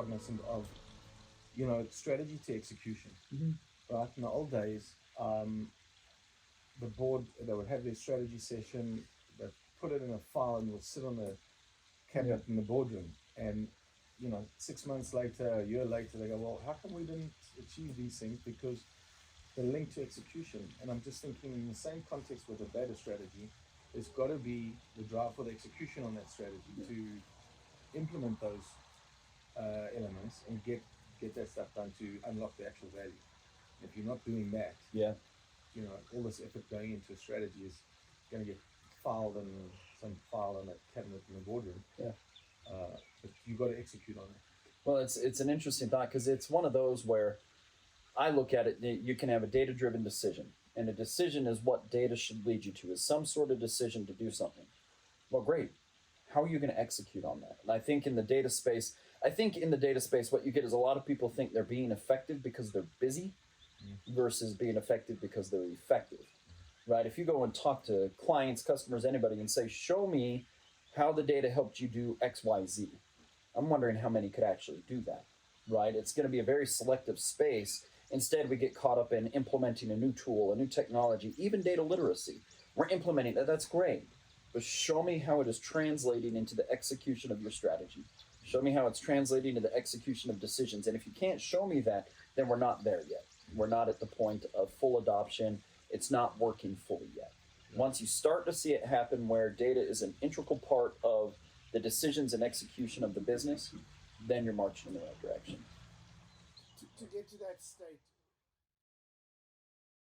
cognizant of, strategy to execution. Mm-hmm. Right? In the old days, the board, they would have their strategy session, they'd put it in a file and it would sit on the cabinet in the boardroom. And, 6 months later, a year later, they go, well, how come we didn't achieve these things? Because they're linked to execution. And I'm just thinking in the same context with a data strategy, there's got to be the drive for the execution on that strategy to implement those elements and get that stuff done to unlock the actual value. If you're not doing that, all this effort going into a strategy is going to get filed in some file in a cabinet in the boardroom. But you've got to execute on it. Well, it's an interesting thought because it's one of those where I look at it, you can have a data-driven decision, and a decision is what data should lead you to, is some sort of decision to do something. Well, great. How are you going to execute on that? And I think in the data space, what you get is a lot of people think they're being effective because they're busy versus being effective because they're effective, right? If you go and talk to clients, customers, anybody, and say, show me how the data helped you do X, Y, Z, I'm wondering how many could actually do that, right? It's going to be a very selective space. Instead, we get caught up in implementing a new tool, a new technology, even data literacy. We're implementing that. That's great. But show me how it is translating into the execution of your strategy. Show me how it's translating to the execution of decisions. And if you can't show me that, then we're not there yet. We're not at the point of full adoption. It's not working fully yet. Once you start to see it happen where data is an integral part of the decisions and execution of the business, then you're marching in the right direction. To get to that state,